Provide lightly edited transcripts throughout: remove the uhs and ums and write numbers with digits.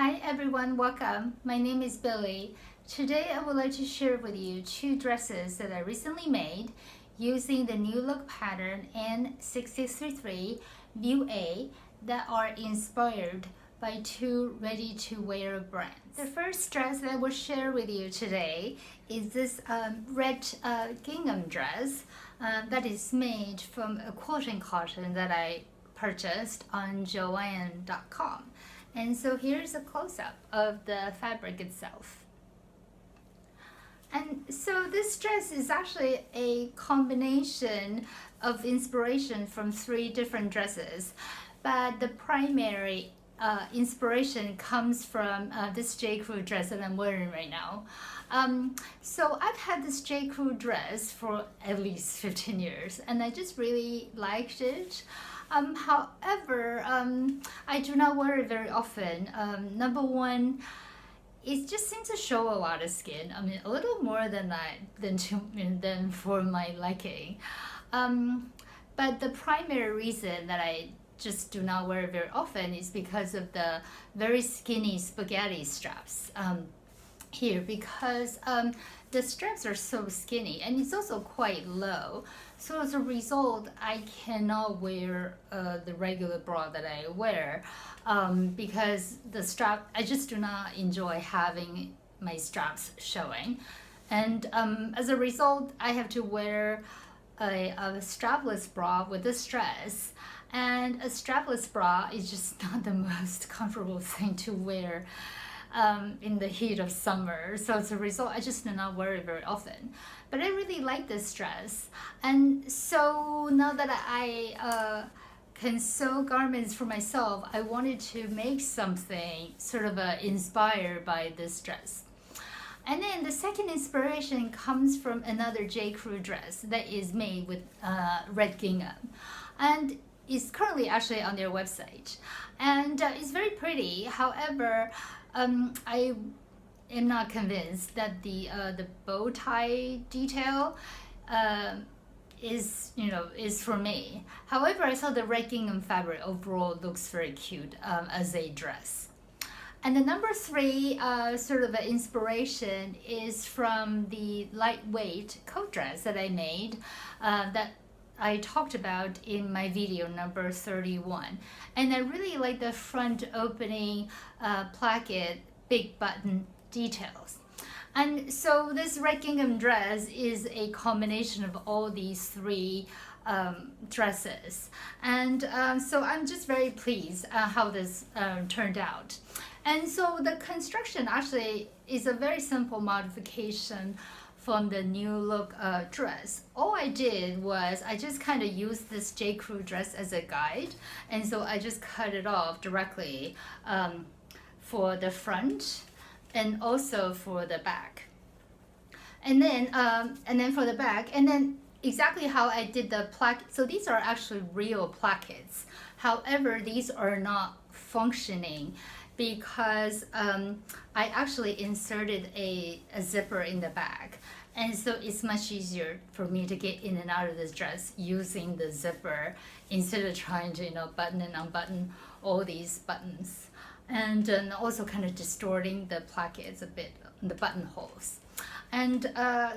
Hi everyone, welcome. My name is Billy. Today I would like to share with you two dresses that I recently made using the new look pattern N6633 View A that are inspired by two ready-to-wear brands. The first dress that I will share with you today is this red gingham dress that is made from a cotton that I purchased on joann.com. And so here's a close-up of the fabric itself. And so this dress is actually a combination of inspiration from three different dresses, but the primary inspiration comes from this J. Crew dress that I'm wearing right now. So I've had this J. Crew dress for at least 15 years and I just really liked it. However, I do not wear it very often. Number one, it just seems to show a lot of skin. I mean, a little more than than for my liking. But the primary reason that I just do not wear it very often is because of the very skinny spaghetti straps here, because the straps are so skinny and it's also quite low. So as a result, I cannot wear the regular bra that I wear because the strap, I just do not enjoy having my straps showing. And as a result, I have to wear a strapless bra with this dress. And a strapless bra is just not the most comfortable thing to wear in the heat of summer. So as a result, I just do not wear it very often. But I really like this dress. And so now that I can sew garments for myself, I wanted to make something sort of inspired by this dress. And then the second inspiration comes from another J. Crew dress that is made with red gingham. And it's currently actually on their website. And it's very pretty. However, I am not convinced that the bow tie detail is for me. However, I saw the red gingham fabric overall looks very cute as a dress. And the number three sort of inspiration is from the lightweight coat dress that I made that I talked about in my video number 31. And I really like the front opening placket big button details. And so this red gingham dress is a combination of all these three dresses. And so I'm just very pleased how this turned out. And so the construction actually is a very simple modification from the new look dress. All I did was I just kind of used this J. Crew dress as a guide, and so I just cut it off directly for the front and also for the back. And then for the back, and then exactly how I did the placket. So these are actually real plackets. However, these are not functioning because I actually inserted a zipper in the back. And so it's much easier for me to get in and out of this dress using the zipper instead of trying to button and unbutton all these buttons. And also kind of distorting the plackets a bit, the buttonholes. And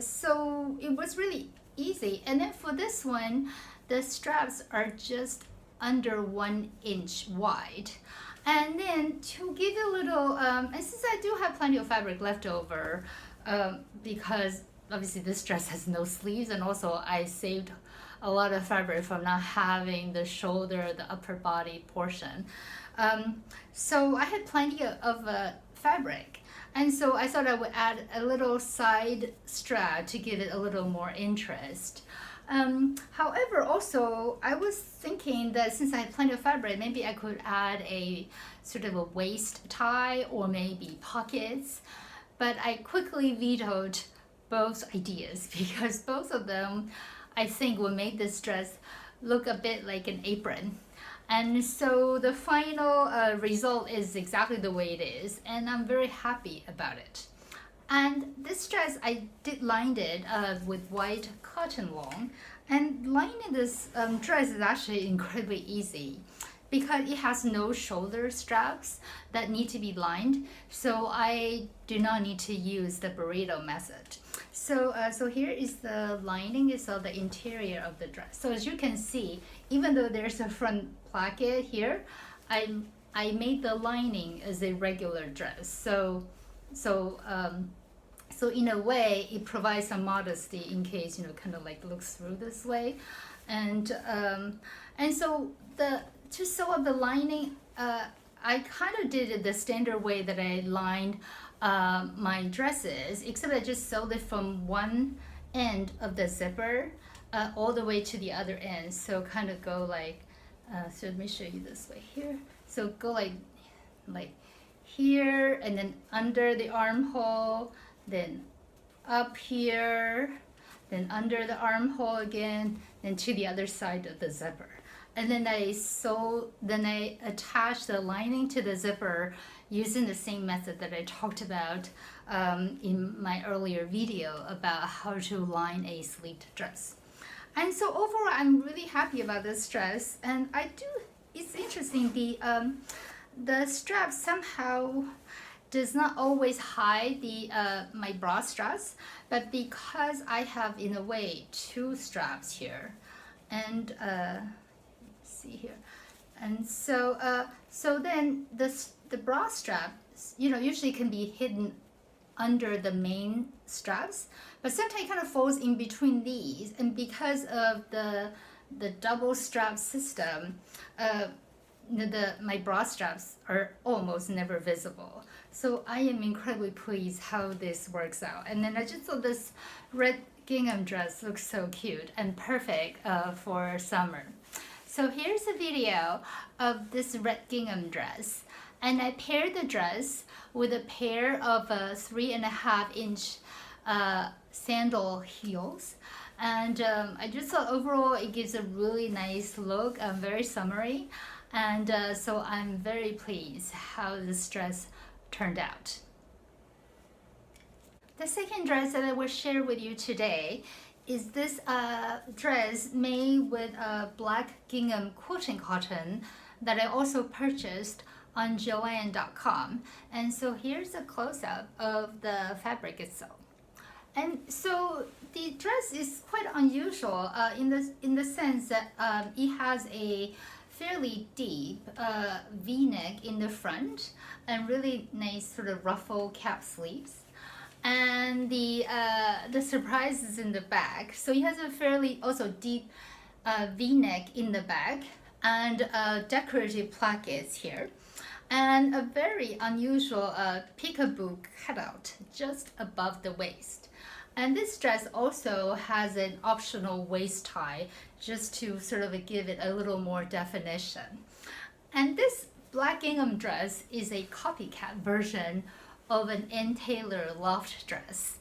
so it was really easy. And then for this one, the straps are just under 1 inch wide. And then to give a little, and since I do have plenty of fabric left over, because obviously this dress has no sleeves, and also I saved a lot of fabric from not having the shoulder, the upper body portion. So I had plenty of fabric. And so I thought I would add a little side strap to give it a little more interest. However, also, I was thinking that since I had plenty of fabric, maybe I could add a sort of a waist tie or maybe pockets. But I quickly vetoed both ideas because both of them, I think, will make this dress look a bit like an apron. And so the final result is exactly the way it is, and I'm very happy about it. And this dress, I did line it with white cotton long. And lining this dress is actually incredibly easy because it has no shoulder straps that need to be lined, so I do not need to use the burrito method. So here is the lining, so the interior of the dress. So as you can see, even though there's a front placket here, I made the lining as a regular dress. So in a way, it provides some modesty in case, kind of like looks through this way. And so to sew up the lining, I kind of did it the standard way that I lined my dresses, except I just sewed it from one end of the zipper all the way to the other end. So kind of go like, so let me show you this way here. So go like here, and then under the armhole, then up here, then under the armhole again, then to the other side of the zipper. And then I attach the lining to the zipper using the same method that I talked about in my earlier video about how to line a sleeved dress. And so overall, I'm really happy about this dress. And it's interesting, the strap somehow does not always hide my bra straps, but because I have, in a way, two straps here, and see here, and so then the bra strap, usually can be hidden under the main straps, but sometimes it kind of falls in between these, and because of the double strap system, my bra straps are almost never visible. So I am incredibly pleased how this works out. And then I just thought this red gingham dress looks so cute and perfect for summer. So here's a video of this red gingham dress. And I paired the dress with a pair of 3.5-inch sandal heels. And I just thought overall it gives a really nice look, very summery. And so I'm very pleased how this dress turned out. The second dress that I will share with you today is this dress made with black gingham quilting cotton that I also purchased on Joann.com. And so here's a close-up of the fabric itself. And so the dress is quite unusual in the sense that it has a fairly deep V-neck in the front and really nice sort of ruffle cap sleeves. And the surprise is in the back. So it has a fairly also deep V-neck in the back and decorative plackets here. And a very unusual peekaboo cutout just above the waist. And this dress also has an optional waist tie just to sort of give it a little more definition. And this black gingham dress is a copycat version of an N. Taylor Loft dress.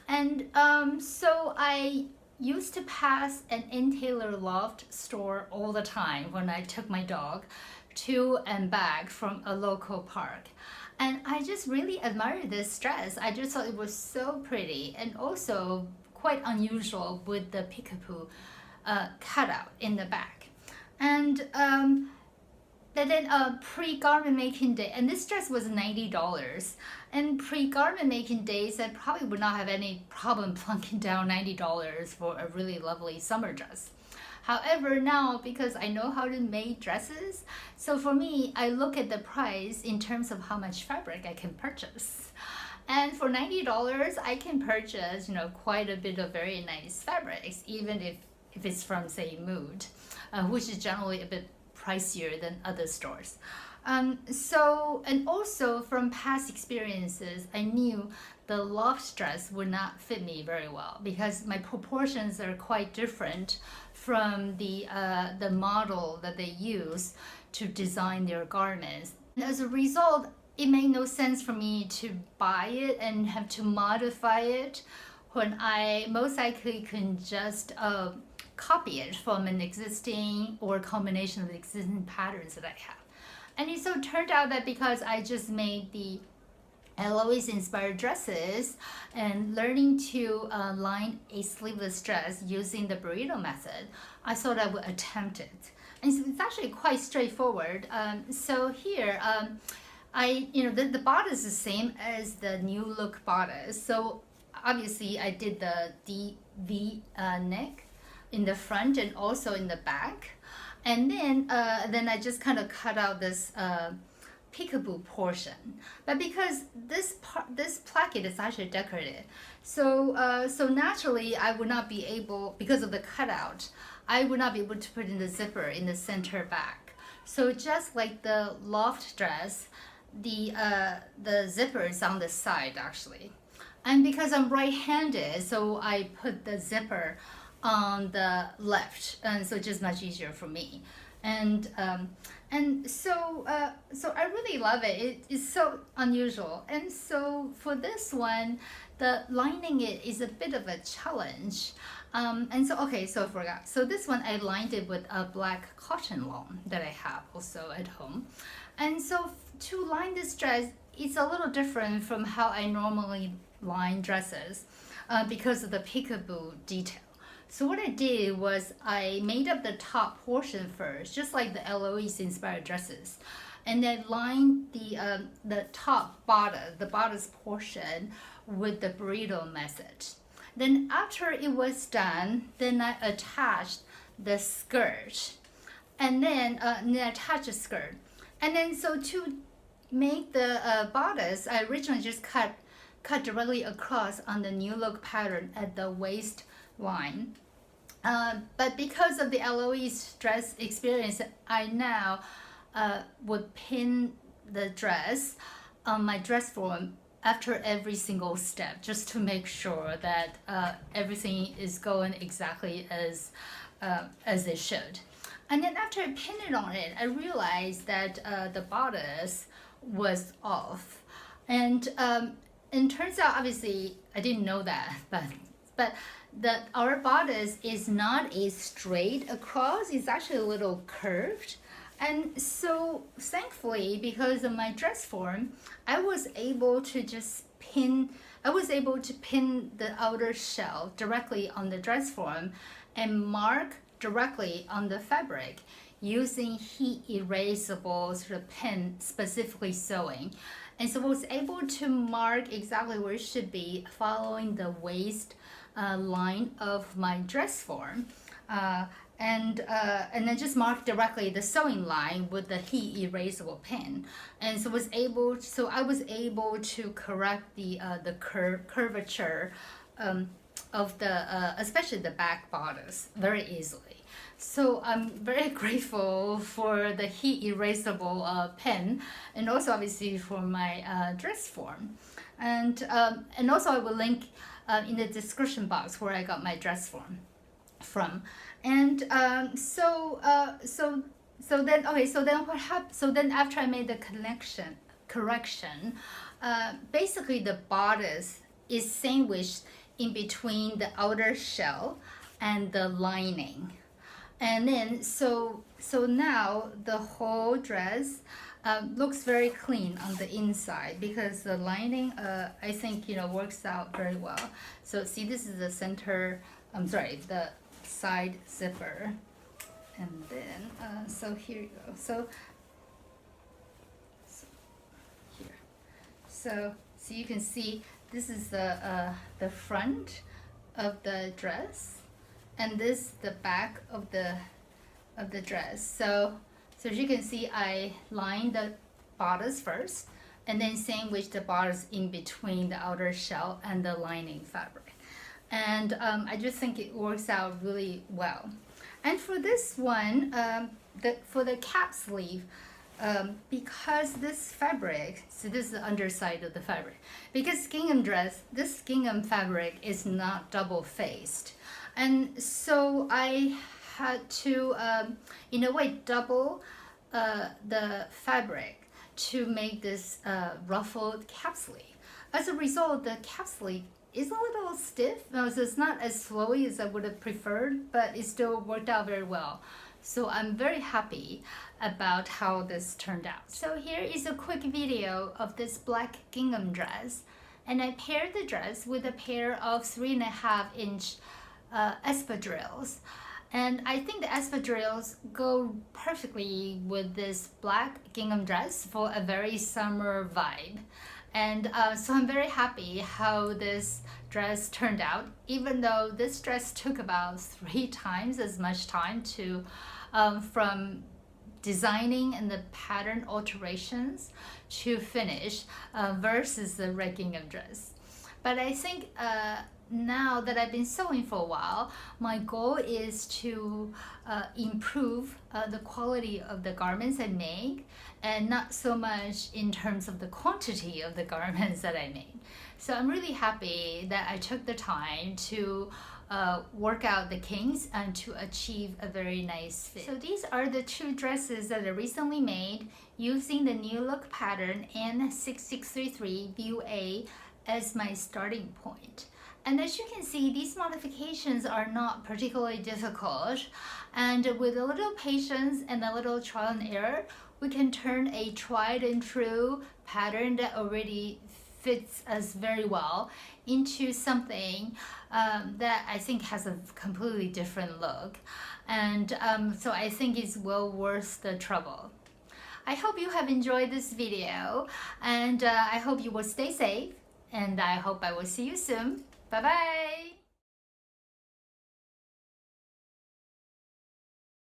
And so I used to pass an N. Taylor Loft store all the time when I took my dog to and back from a local park. And I just really admired this dress. I just thought it was so pretty and also quite unusual with the peekaboo cutout in the back. And then pre-garment making day, and this dress was $90. And pre-garment making days, I probably would not have any problem plunking down $90 for a really lovely summer dress. However, now, because I know how to make dresses, so for me, I look at the price in terms of how much fabric I can purchase. And for $90, I can purchase, quite a bit of very nice fabrics, even if it's from, say, Mood, which is generally a bit pricier than other stores. And also from past experiences, I knew the Loft dress would not fit me very well because my proportions are quite different from the model that they use to design their garments. And as a result, it made no sense for me to buy it and have to modify it when I most likely can just copy it from an existing or combination of existing patterns that I have. And it so turned out that because I just made the Eloise inspired dresses and learning to line a sleeveless dress using the burrito method, I thought I would attempt it. and so it's actually quite straightforward. So here, the bodice is the same as the new look bodice. So obviously I did the V neck in the front and also in the back. And then I just kind of cut out this peekaboo portion. But because this placket is actually decorated, so naturally I would not be able, because of the cutout, I would not be able to put in the zipper in the center back. So just like the Loft dress, the zipper is on the side actually. And because I'm right-handed, so I put the zipper on the left, and so just much easier for me. And so I really love it. It is so unusual. And so for this one, the lining it is a bit of a challenge. And so I forgot. So this one I lined it with a black cotton lawn that I have also at home. And so to line this dress, it's a little different from how I normally line dresses because of the peekaboo detail. So what I did was I made up the top portion first, just like the Eloise inspired dresses, and then lined the top bodice portion with the burrito method. Then after it was done, then I attached the skirt, and then I attached the skirt, and then so to make the bodice, I originally just cut directly across on the new look pattern at the waist line. But because of the Eloise dress experience, I now would pin the dress on my dress form after every single step, just to make sure that everything is going exactly as it should. And then after I pinned it on it, I realized that the bodice was off. And turns out, obviously, I didn't know that, but our bodice is not a straight across, it's actually a little curved. And so thankfully, because of my dress form, I was able to pin the outer shell directly on the dress form and mark directly on the fabric using heat erasable sort of pen, specifically sewing. And so I was able to mark exactly where it should be following the waist line of my dress form. And then just mark directly the sewing line with the heat erasable pen, and so I was able to correct the curvature of the especially the back bodice very easily. So I'm very grateful for the heat erasable pen, and also obviously for my dress form, and also I will link in the description box where I got my dress form from. And so then what happened? So then after I made the correction, basically the bodice is sandwiched in between the outer shell and the lining, and then so now the whole dress looks very clean on the inside because the lining I think works out very well. So see, this is the center. The side zipper, and then so here you go. So here, so you can see this is the front of the dress, and this the back of the dress. So as you can see, I lined the bodice first, and then sandwiched the bodice in between the outer shell and the lining fabric. And I just think it works out really well. And for this one, for the cap sleeve, because this fabric, so this is the underside of the fabric, because this gingham fabric is not double-faced. And so I had to, in a way, double the fabric to make this ruffled cap sleeve. As a result, the cap sleeve is a little stiff, so it's not as flowy as I would have preferred, but it still worked out very well. So I'm very happy about how this turned out. So here is a quick video of this black gingham dress, and I paired the dress with a pair of 3.5-inch espadrilles. And I think the espadrilles go perfectly with this black gingham dress for a very summer vibe. And so I'm very happy how this dress turned out, even though this dress took about 3 times as much time to from designing and the pattern alterations to finish versus the red gingham dress. But I think now that I've been sewing for a while, my goal is to improve the quality of the garments I make, and not so much in terms of the quantity of the garments that I made. So I'm really happy that I took the time to work out the kinks and to achieve a very nice fit. So these are the 2 dresses that I recently made using the new look pattern N6633 View A as my starting point. And as you can see, these modifications are not particularly difficult, and with a little patience and a little trial and error, we can turn a tried and true pattern that already fits us very well into something that I think has a completely different look. And so I think it's well worth the trouble. I hope you have enjoyed this video, and I hope you will stay safe, and I hope I will see you soon. Bye bye!